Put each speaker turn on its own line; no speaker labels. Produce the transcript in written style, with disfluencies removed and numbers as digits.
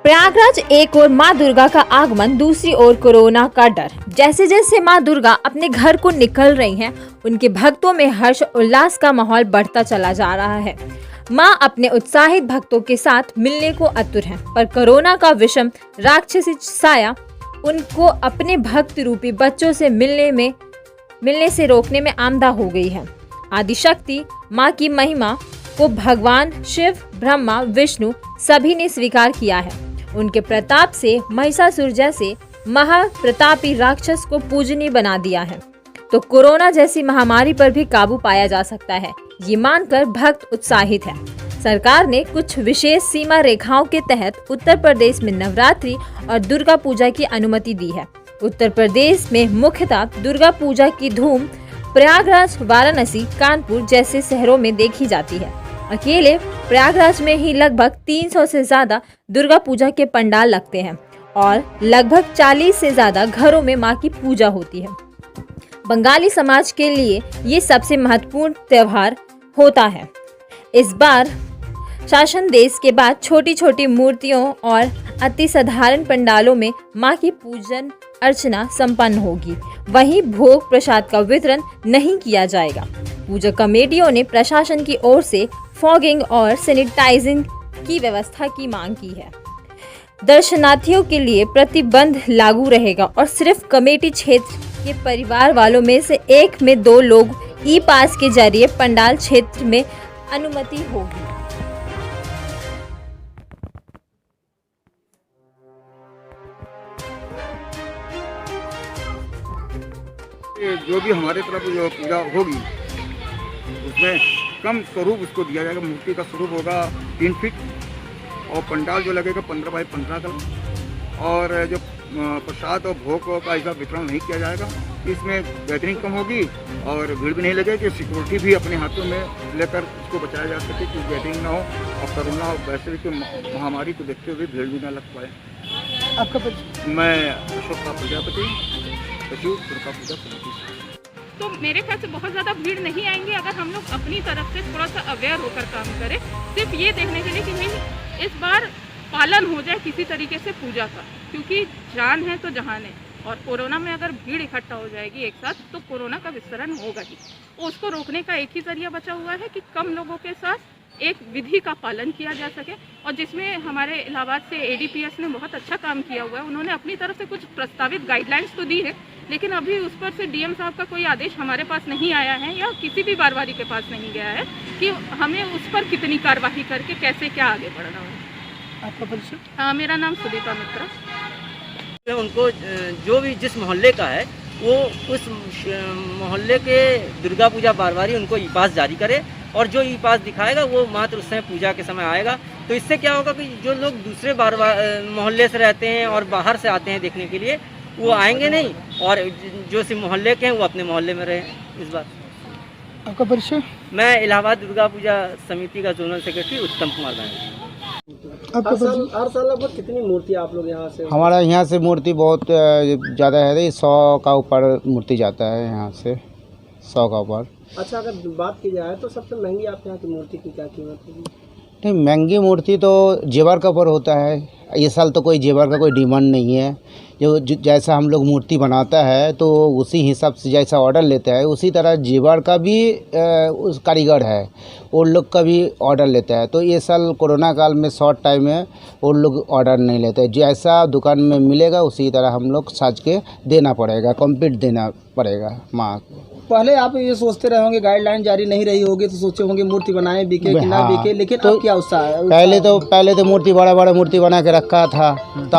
प्रयागराज एक ओर मां दुर्गा का आगमन, दूसरी ओर कोरोना का डर। जैसे जैसे मां दुर्गा अपने घर को निकल रही हैं, उनके भक्तों में हर्ष उल्लास का माहौल बढ़ता चला जा रहा है। मां अपने उत्साहित भक्तों के साथ मिलने को आतुर हैं, पर कोरोना का विषम राक्षसी साया उनको अपने भक्त रूपी बच्चों से मिलने से रोकने में आमदा हो गई है। आदिशक्ति मां की महिमा को भगवान शिव, ब्रह्मा, विष्णु सभी ने स्वीकार किया है। उनके प्रताप से महिषासुर जैसे महाप्रतापी राक्षस को पूजनीय बना दिया है, तो कोरोना जैसी महामारी पर भी काबू पाया जा सकता है, ये मानकर भक्त उत्साहित है। सरकार ने कुछ विशेष सीमा रेखाओं के तहत उत्तर प्रदेश में नवरात्रि और दुर्गा पूजा की अनुमति दी है। उत्तर प्रदेश में मुख्यतः दुर्गा पूजा की धूम प्रयागराज, वाराणसी, कानपुर जैसे शहरों में देखी जाती है। अकेले प्रयागराज में ही लगभग 300 से ज्यादा दुर्गा पूजा के पंडाल लगते हैं और लगभग 40 से ज्यादा घरों में मां की पूजा होती है। बंगाली समाज के लिए ये सबसे महत्वपूर्ण त्योहार होता है। इस बार शासन देश के बाद छोटी छोटी मूर्तियों और अति साधारण पंडालों में मां की पूजन अर्चना संपन्न होगी। वहीं भोग प्रसाद का वितरण नहीं किया जाएगा। पूजा कमेटियों ने प्रशासन की ओर से फॉगिंग और सैनिटाइजिंग की व्यवस्था की मांग की है। दर्शनार्थियों के लिए प्रतिबंध लागू रहेगा और सिर्फ कमेटी क्षेत्र के परिवार वालों में से एक में 2 लोग ई पास के जरिए पंडाल क्षेत्र में अनुमति होगी।
जो भी हमारे तरफ जो पूजा होगी उसमें कम स्वरूप उसको दिया जाएगा। मूर्ति का स्वरूप होगा 3 फीट और पंडाल जो लगेगा 15 बाई 15 का, और जो प्रसाद और भोग का ऐसा वितरण नहीं किया जाएगा। इसमें गैदरिंग कम होगी और भीड़ भी नहीं लगेगी। सिक्योरिटी भी अपने हाथों में लेकर उसको बचाया जा सके कि गैदरिंग ना हो और कोरोना वैसे भी महामारी को देखते हुए भीड़ भी ना लग पाए।
आपका परिचय?
मैं अशोक का प्रजापति, सचिव दुर्गा पूजा समिति।
तो मेरे ख्याल से बहुत ज़्यादा भीड़ नहीं आएंगे अगर हम लोग अपनी तरफ से थोड़ा सा अवेयर होकर काम करें, सिर्फ ये देखने के लिए कि भाई इस बार पालन हो जाए किसी तरीके से पूजा का, क्योंकि जान है तो जहान है। और कोरोना में अगर भीड़ इकट्ठा हो जाएगी एक साथ तो कोरोना का विस्तरण होगा ही। उसको रोकने का एक ही जरिया बचा हुआ है कि कम लोगों के साथ एक विधि का पालन किया जा सके, और जिसमें हमारे इलाहाबाद से एडीपीएस ने बहुत अच्छा काम किया हुआ है। उन्होंने अपनी तरफ से कुछ प्रस्तावित गाइडलाइंस तो दी है, लेकिन अभी उस पर से डीएम साहब का कोई आदेश हमारे पास नहीं आया है या किसी भी बारवारी के पास नहीं गया है कि हमें उस पर कितनी कार्रवाई करके कैसे क्या आगे बढ़ना है।
आपका परिचय?
मेरा नाम सुदीपा मित्रा।
उनको जो भी जिस मोहल्ले का है वो उस मोहल्ले के दुर्गा पूजा बारवारी उनको ई पास जारी करे, और जो ई पास दिखाएगा वो मात्र उस समय पूजा के समय आएगा। तो इससे क्या होगा कि जो लोग दूसरे मोहल्ले से रहते हैं और बाहर से आते हैं देखने के लिए, वो आएंगे नहीं, और जो सिर्फ मोहल्ले के हैं वो अपने मोहल्ले में रहें इस बार।
आपका परिचय?
मैं इलाहाबाद दुर्गा पूजा समिति का जोनल सेक्रेटरी उत्तम कुमार गांधी।
हर साल लगभग कितनी मूर्ति आप लोग यहाँ से?
हमारा यहाँ से मूर्ति बहुत ज़्यादा है, 100 का ऊपर मूर्ति जाता है यहाँ से, 100 का ऊपर।
अच्छा, अगर बात की जाए तो सबसे महंगी आपके यहाँ की मूर्ति की क्या कीमत होगी?
नहीं, महंगी मूर्ति तो जेवर का ऊपर होता है। ये साल तो कोई जेवर का कोई डिमांड नहीं है। जो जैसा हम लोग मूर्ति बनाता है तो उसी हिसाब से जैसा ऑर्डर लेता है, उसी तरह जेवर का भी उस कारीगर है, वो लोग का भी ऑर्डर लेता है। तो ये साल कोरोना काल में शॉर्ट टाइम में वो लोग ऑर्डर नहीं लेते। जैसा दुकान में मिलेगा उसी तरह हम लोग साज के देना पड़ेगा, कंप्लीट देना पड़ेगा माँ को।
पहले आप ये सोचते रहे होंगे, गाइडलाइन जारी नहीं रही होगी तो सोचे होंगे मूर्ति बनाए बिके कि ना बिके, लेकिन तो अब क्या उत्साह है?
पहले तो मूर्ति बड़ा मूर्ति बना के रखा था, तो